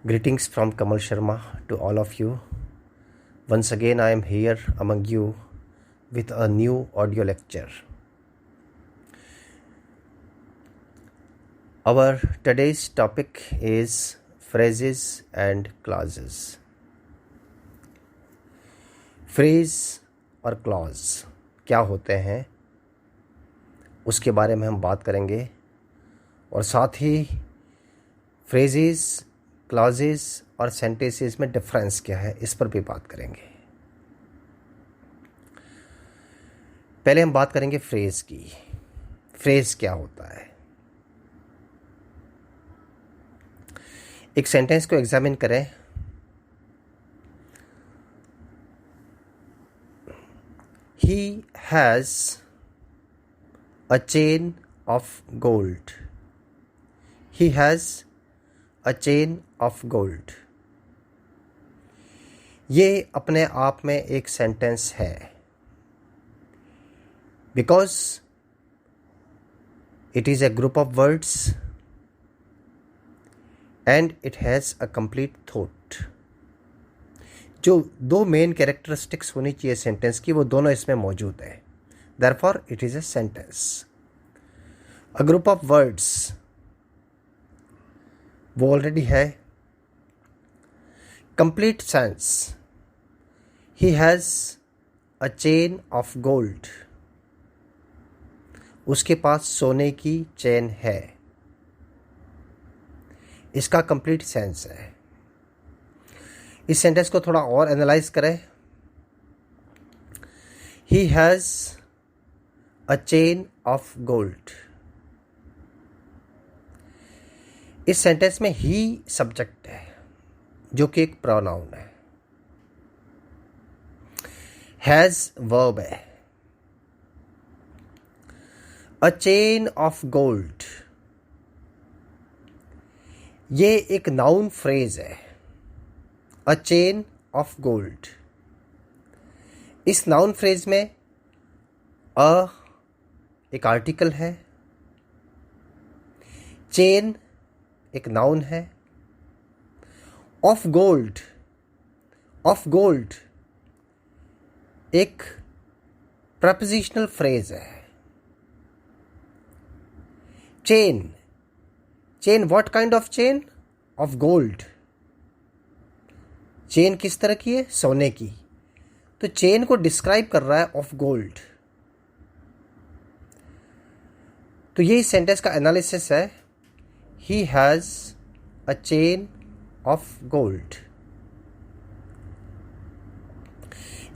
Greetings from Kamal Sharma to all of you. Once again, I am here among you with a new audio lecture. Our today's topic is phrases and clauses. Phrase और clause क्या होते हैं उसके बारे में हम बात करेंगे और साथ ही फ्रेजेस, क्लॉजेस और सेंटेंसेस में डिफरेंस क्या है इस पर भी बात करेंगे। पहले हम बात करेंगे फ्रेज की। फ्रेज क्या होता है? एक सेंटेंस को एग्जामिन करें। He has a chain of gold. He has a chain of gold. ये अपने आप में एक सेंटेंस है because it is a group of words and it has a complete thought. जो दो मेन कैरेक्टरिस्टिक्स होनी चाहिए सेंटेंस की वो दोनों इसमें मौजूद है। Therefore it is a sentence. A group of words वो ऑलरेडी है। Complete sense. He has a chain of gold. उसके पास सोने की चेन है। इसका कंप्लीट सेंस है। इस सेंटेंस को थोड़ा और एनालाइज करें। He has a chain of gold. इस सेंटेंस में ही सब्जेक्ट है जो कि एक प्रोनाउन है। हैज वर्ब है। A chain of gold ये एक नाउन फ्रेज है। A chain of gold. इस नाउन फ्रेज में अ एक आर्टिकल है, चेन एक नाउन है, ऑफ गोल्ड एक प्रपोजिशनल फ्रेज है। Chain what kind of chain? Of gold. Chain किस तरह की है? सोने की। तो चेन को डिस्क्राइब कर रहा है ऑफ गोल्ड। तो ये इस सेंटेंस का एनालिसिस है। He has a chain of gold.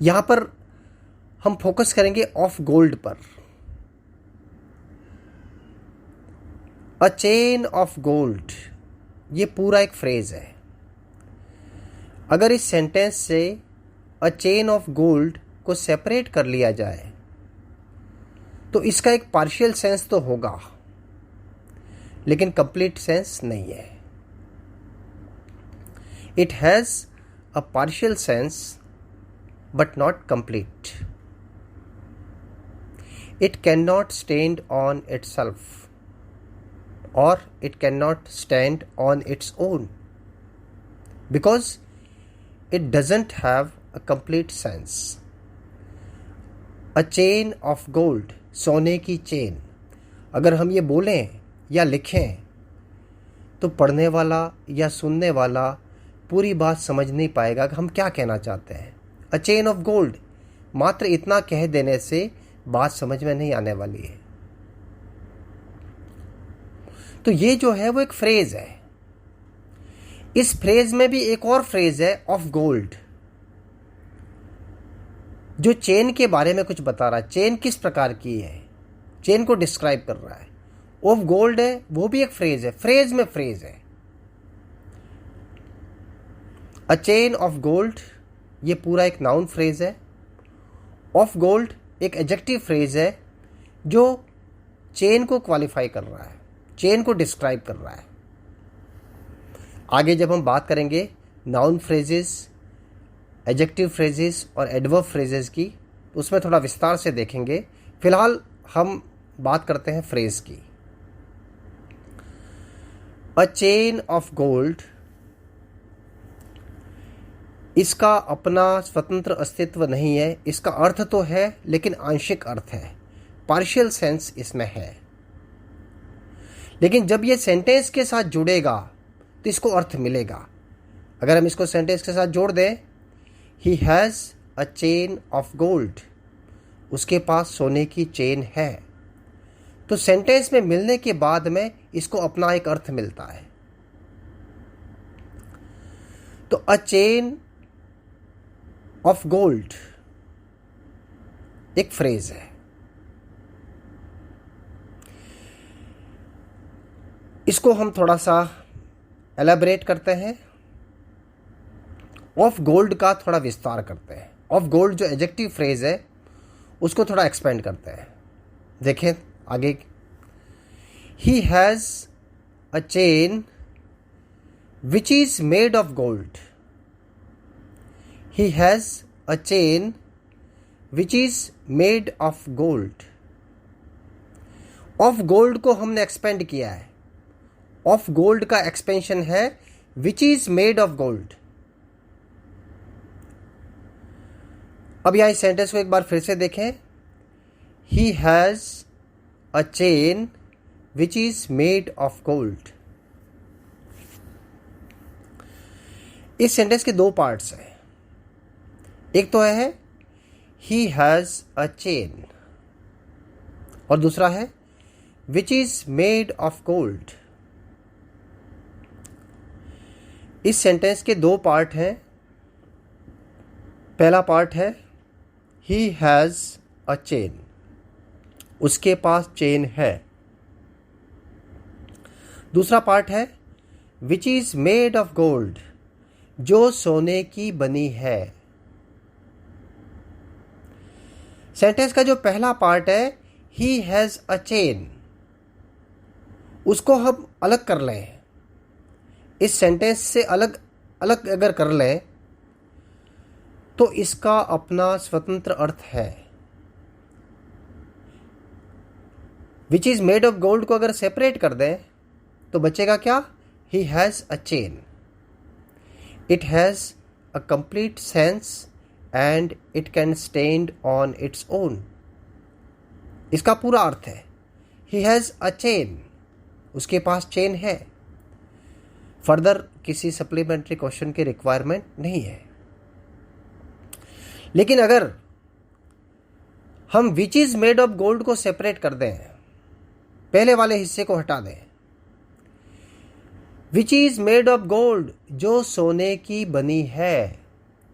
यहां पर हम फोकस करेंगे ऑफ गोल्ड पर। अ चेन ऑफ गोल्ड ये पूरा एक फ्रेज है। अगर इस सेंटेंस से अ चेन ऑफ गोल्ड को सेपरेट कर लिया जाए तो इसका एक पार्शियल सेंस तो होगा लेकिन कंप्लीट सेंस नहीं है। It has a partial sense but not complete. It can not stand on itself और it can not stand on its own because it doesn't have a complete sense. A chain of gold, सोने की chain. अगर हम ये बोलें या लिखें तो पढ़ने वाला या सुनने वाला पूरी बात समझ नहीं पाएगा कि हम क्या कहना चाहते हैं। A chain of gold मात्र इतना कह देने से बात समझ में नहीं आने वाली है। तो ये जो है वो एक फ्रेज है। इस फ्रेज में भी एक और फ्रेज है ऑफ गोल्ड जो चेन के बारे में कुछ बता रहा है। चेन किस प्रकार की है, चेन को डिस्क्राइब कर रहा है। ऑफ गोल्ड है वो भी एक फ्रेज है। फ्रेज में फ्रेज है। अ चेन ऑफ गोल्ड ये पूरा एक नाउन फ्रेज है। ऑफ गोल्ड एक एडजेक्टिव फ्रेज है जो चेन को क्वालिफाई कर रहा है, चेन को डिस्क्राइब कर रहा है। आगे जब हम बात करेंगे नाउन फ्रेजेस, एडजेक्टिव फ्रेजेस और एडवर्ब फ्रेजेस की तो उसमें थोड़ा विस्तार से देखेंगे। फिलहाल हम बात करते हैं फ्रेज की। अ चेन ऑफ गोल्ड इसका अपना स्वतंत्र अस्तित्व नहीं है। इसका अर्थ तो है लेकिन आंशिक अर्थ है, पार्शियल सेंस इसमें है। लेकिन जब ये सेंटेंस के साथ जुड़ेगा तो इसको अर्थ मिलेगा। अगर हम इसको सेंटेंस के साथ जोड़ दें, he has a chain of gold, उसके पास सोने की चेन है, तो सेंटेंस में मिलने के बाद में इसको अपना एक अर्थ मिलता है। तो अ चेन ऑफ गोल्ड एक फ्रेज है। इसको हम थोड़ा सा एलाबरेट करते हैं, ऑफ गोल्ड का थोड़ा विस्तार करते हैं। ऑफ गोल्ड जो एडजेक्टिव फ्रेज है उसको थोड़ा एक्सपेंड करते हैं। देखें आगे, he has a chain which is made of gold. He has a chain which is made of gold. Of gold को हमने एक्सपेंड किया है। ऑफ गोल्ड का एक्सपेंशन है which is made of gold. अब यहां इस सेंटेंस को एक बार फिर से देखें, he has a chain which is made of gold. इस सेंटेंस के दो पार्ट्स हैं। एक तो है ही हैज अ चेन और दूसरा है which is made of gold. इस सेंटेंस के दो पार्ट हैं। पहला पार्ट है ही हैज़ अ चेन, उसके पास चेन है। दूसरा पार्ट है which is made of gold, जो सोने की बनी है। सेंटेंस का जो पहला पार्ट है ही हैज़ अ चेन, उसको हम अलग कर लें, इस सेंटेंस से अलग अलग अगर कर लें तो इसका अपना स्वतंत्र अर्थ है। Which is made of gold को अगर सेपरेट कर दें तो बचेगा क्या, he has a chain. It has a complete sense and it can stand on its own. इसका पूरा अर्थ है ही हैज़ अ चेन, उसके पास चेन है। फर्दर किसी सप्लीमेंट्री क्वेश्चन की रिक्वायरमेंट नहीं है। लेकिन अगर हम which is made of gold को सेपरेट कर दें, पहले वाले हिस्से को हटा दें, which is made of gold, जो सोने की बनी है,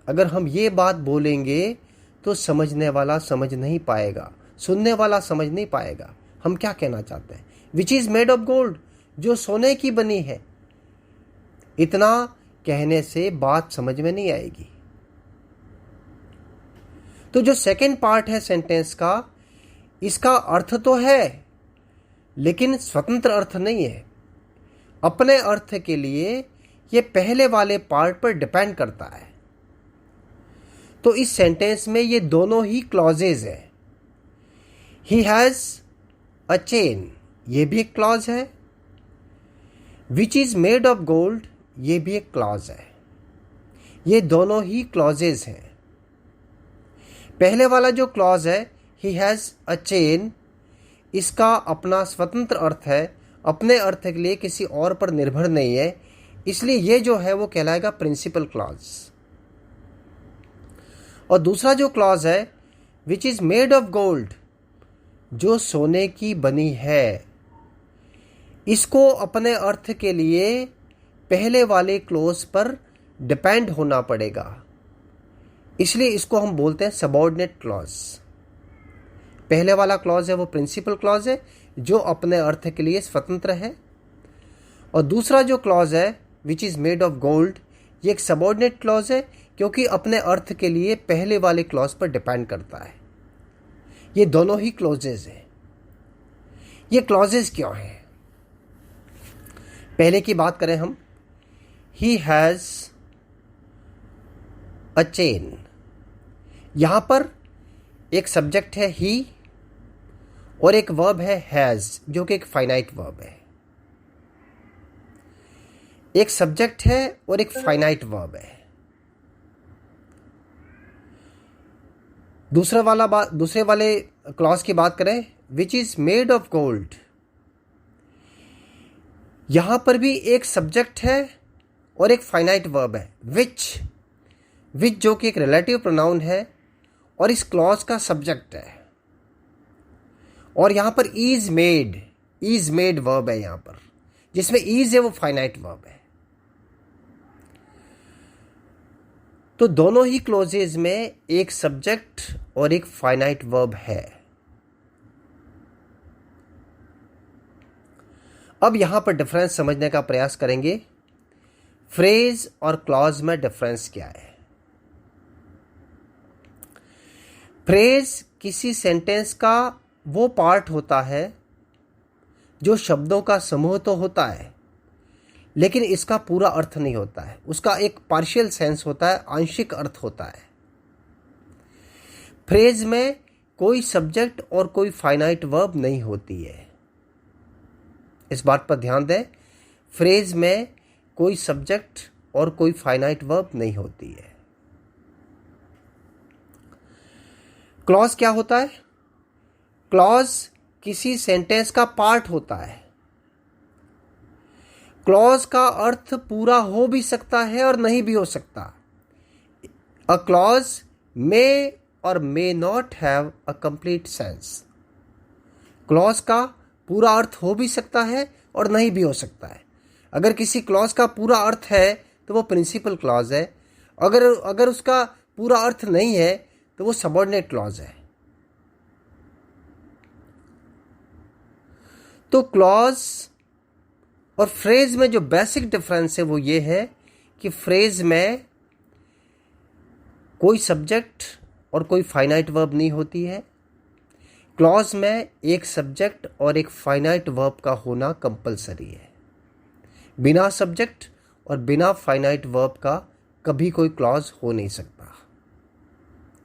अगर हम ये बात बोलेंगे तो समझने वाला समझ नहीं पाएगा, सुनने वाला समझ नहीं पाएगा हम क्या कहना चाहते हैं। Which is made of gold, जो सोने की बनी है, इतना कहने से बात समझ में नहीं आएगी। तो जो सेकंड पार्ट है सेंटेंस का, इसका अर्थ तो है लेकिन स्वतंत्र अर्थ नहीं है। अपने अर्थ के लिए ये पहले वाले पार्ट पर डिपेंड करता है। तो इस सेंटेंस में ये दोनों ही क्लॉजेज है। ही हैज़ अ चेन, ये भी एक क्लॉज है। Which is made of gold, ये भी एक क्लॉज है। ये दोनों ही क्लॉजेज हैं। पहले वाला जो क्लॉज है ही हैज़ अ चेन, इसका अपना स्वतंत्र अर्थ है, अपने अर्थ के लिए किसी और पर निर्भर नहीं है, इसलिए ये जो है वो कहलाएगा प्रिंसिपल क्लॉज। और दूसरा जो क्लॉज है which is made of gold, जो सोने की बनी है, इसको अपने अर्थ के लिए पहले वाले क्लॉज पर डिपेंड होना पड़ेगा, इसलिए इसको हम बोलते हैं सबऑर्डिनेट क्लॉज। पहले वाला क्लॉज है वो प्रिंसिपल क्लॉज है जो अपने अर्थ के लिए स्वतंत्र है, और दूसरा जो क्लॉज है which is made of gold, ये एक सबऑर्डिनेट क्लॉज है क्योंकि अपने अर्थ के लिए पहले वाले क्लॉज पर डिपेंड करता है। ये दोनों ही क्लॉजेज हैं। ये क्लॉजेज क्यों हैं? पहले की बात करें हम, ही हैज़ अ चेन, यहां पर एक सब्जेक्ट है ही और एक वर्ब है हैज़, जो कि एक फाइनाइट वर्ब है। एक सब्जेक्ट है और एक फाइनाइट वर्ब है। दूसरे वाले क्लॉज की बात करें, which is made of gold, यहां पर भी एक सब्जेक्ट है और एक फाइनाइट वर्ब है, विच जो कि एक रिलेटिव प्रोनाउन है और इस क्लॉज का सब्जेक्ट है। और यहां पर इज मेड वर्ब है, यहां पर जिसमें इज है वो फाइनाइट वर्ब है। तो दोनों ही क्लोजेज में एक सब्जेक्ट और एक फाइनाइट वर्ब है। अब यहां पर डिफरेंस समझने का प्रयास करेंगे। फ्रेज और क्लॉज में डिफरेंस क्या है? फ्रेज किसी सेंटेंस का वो पार्ट होता है जो शब्दों का समूह तो होता है, लेकिन इसका पूरा अर्थ नहीं होता है। उसका एक पार्शियल सेंस होता है, आंशिक अर्थ होता है। फ्रेज में कोई सब्जेक्ट और कोई फाइनाइट वर्ब नहीं होती है। इस बात पर ध्यान दें, फ्रेज में कोई सब्जेक्ट और कोई फाइनाइट वर्ब नहीं होती है। क्लॉज क्या होता है? क्लॉज किसी सेंटेंस का पार्ट होता है। क्लॉज का अर्थ पूरा हो भी सकता है और नहीं भी हो सकता। अ क्लॉज मे और may not have a complete sense. Clause का पूरा अर्थ हो भी सकता है और नहीं भी हो सकता है। अगर किसी क्लॉज का पूरा अर्थ है तो वो प्रिंसिपल क्लॉज है। अगर उसका पूरा अर्थ नहीं है तो वो सबऑर्डिनेट क्लॉज है। तो क्लॉज और फ्रेज में जो बेसिक डिफरेंस है वो ये है कि फ्रेज में कोई सब्जेक्ट और कोई फाइनाइट वर्ब नहीं होती है। क्लॉज में एक सब्जेक्ट और एक फाइनाइट वर्ब का होना कंपलसरी है। बिना सब्जेक्ट और बिना फाइनाइट वर्ब का कभी कोई क्लॉज हो नहीं सकता।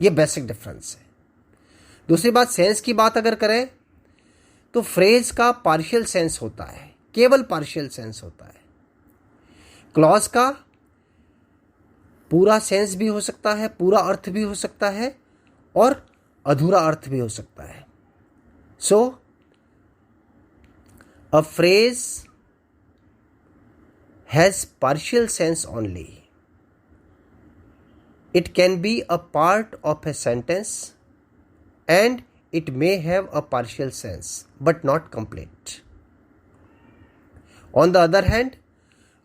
ये बेसिक डिफरेंस है। दूसरी बात, सेंस की बात अगर करें तो फ्रेज का पार्शियल सेंस होता है, केवल पार्शियल सेंस होता है। क्लॉज का पूरा सेंस भी हो सकता है, पूरा अर्थ भी हो सकता है और अधूरा अर्थ भी हो सकता है। So a phrase has partial sense only. It can be a part of a sentence and it may have a partial sense but not complete. On the other hand,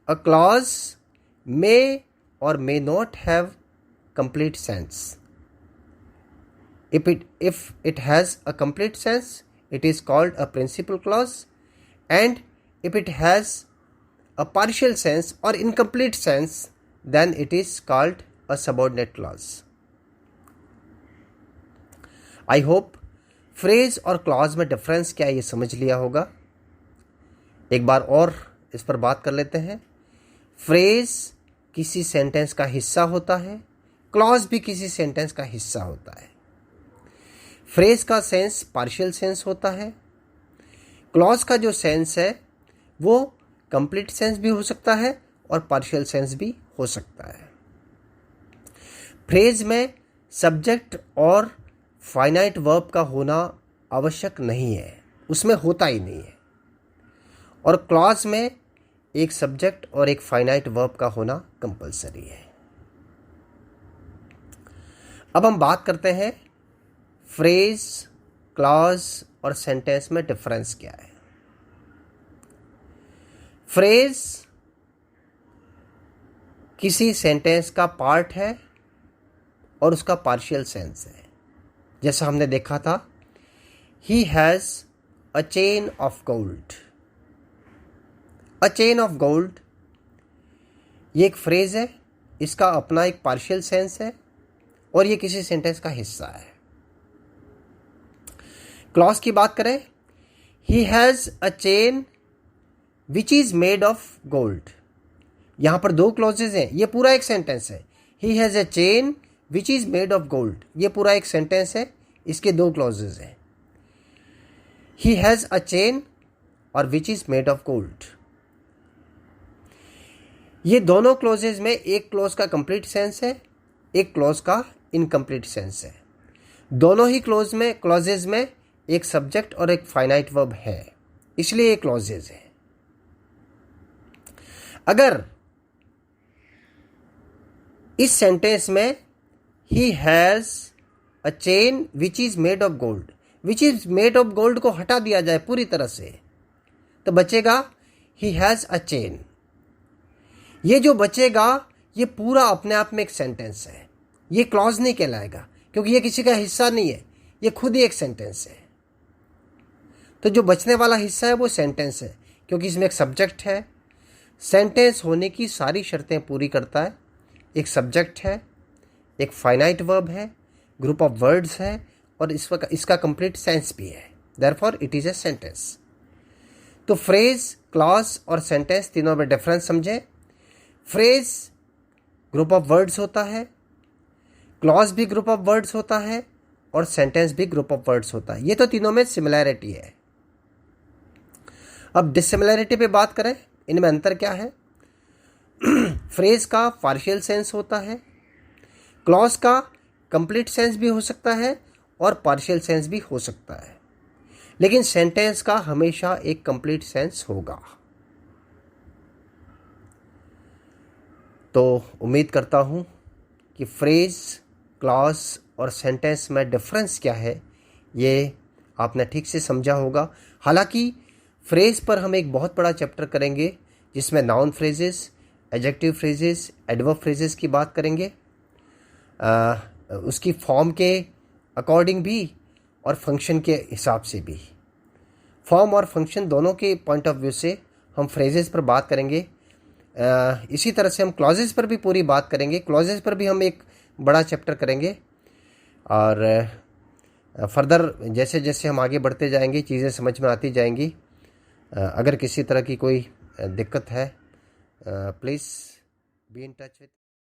a clause may or may not have complete sense. If it has a complete sense, it is called a principal clause, and if it has a partial sense or incomplete sense, then it is called a subordinate clause. I hope phrase और clause में difference क्या है ये समझ लिया होगा। एक बार और इस पर बात कर लेते हैं। फ्रेज किसी सेंटेंस का हिस्सा होता है, क्लॉज भी किसी सेंटेंस का हिस्सा होता है। फ्रेज का सेंस पार्शियल सेंस होता है। क्लॉज का जो सेंस है वो कंप्लीट सेंस भी हो सकता है और पार्शियल सेंस भी हो सकता है। फ्रेज में सब्जेक्ट और फाइनाइट वर्ब का होना आवश्यक नहीं है, उसमें होता ही नहीं है। और क्लॉज में एक सब्जेक्ट और एक फाइनाइट वर्ब का होना कंपलसरी है। अब हम बात करते हैं फ्रेज, क्लॉज और सेंटेंस में डिफरेंस क्या है। फ्रेज किसी सेंटेंस का पार्ट है और उसका पार्शियल सेंस है। जैसा हमने देखा था, he has a chain of gold. A chain of gold ये एक फ्रेज है, इसका अपना एक पार्शियल सेंस है और ये किसी सेंटेंस का हिस्सा है। क्लॉज की बात करें, he has a chain which is made of gold. यहां पर दो क्लॉजेज हैं, ये पूरा एक सेंटेंस है। He has a chain which is made of gold, ये पूरा एक सेंटेंस है, इसके दो क्लॉजेज हैं। ही हैज अ चेन और which is made of gold, ये दोनों क्लॉजेज में एक क्लॉज का कंप्लीट सेंस है, एक क्लॉज का इनकम्प्लीट सेंस है। दोनों ही क्लॉजेज में एक सब्जेक्ट और एक फाइनाइट वर्ब है, इसलिए ये क्लॉजेज है। अगर इस सेंटेंस में he has a chain which is made of gold, which is made of gold को हटा दिया जाए पूरी तरह से, तो बचेगा ही हैज अ चेन। ये जो बचेगा ये पूरा अपने आप में एक सेंटेंस है, ये क्लॉज नहीं कहलाएगा क्योंकि ये किसी का हिस्सा नहीं है, ये खुद ही एक सेंटेंस है। तो जो बचने वाला हिस्सा है वो सेंटेंस है, क्योंकि इसमें एक सब्जेक्ट है, सेंटेंस होने की सारी शर्तें पूरी करता है। एक सब्जेक्ट है, एक फाइनाइट वर्ब है, ग्रुप ऑफ वर्ड्स है और इसका कंप्लीट सेंस भी है, therefore it is a sentence. तो फ्रेज, क्लॉज और सेंटेंस तीनों में डिफरेंस समझे। फ्रेज ग्रुप ऑफ वर्ड्स होता है, क्लॉज भी ग्रुप ऑफ वर्ड्स होता है और सेंटेंस भी ग्रुप ऑफ वर्ड्स होता है। ये तो तीनों में सिमिलैरिटी है। अब डिसिमिलैरिटी पे बात करें, इनमें अंतर क्या है। फ्रेज का पार्शियल सेंस होता है, क्लॉज का कंप्लीट सेंस भी हो सकता है और पार्शियल सेंस भी हो सकता है, लेकिन सेंटेंस का हमेशा एक कंप्लीट सेंस होगा। तो उम्मीद करता हूँ कि फ्रेज, क्लॉज और सेंटेंस में डिफरेंस क्या है ये आपने ठीक से समझा होगा। हालांकि फ्रेज पर हम एक बहुत बड़ा चैप्टर करेंगे जिसमें noun phrases, adjective phrases, adverb phrases की बात करेंगे, उसकी फॉर्म के अकॉर्डिंग भी और फंक्शन के हिसाब से भी। फॉर्म और फंक्शन दोनों के पॉइंट ऑफ व्यू से हम फ्रेजेस पर बात करेंगे। इसी तरह से हम क्लॉजेस पर भी पूरी बात करेंगे, क्लॉजेस पर भी हम एक बड़ा चैप्टर करेंगे। और फर्दर जैसे जैसे हम आगे बढ़ते जाएंगे चीज़ें समझ में आती जाएंगी। अगर किसी तरह की कोई दिक्कत है, please be in touch with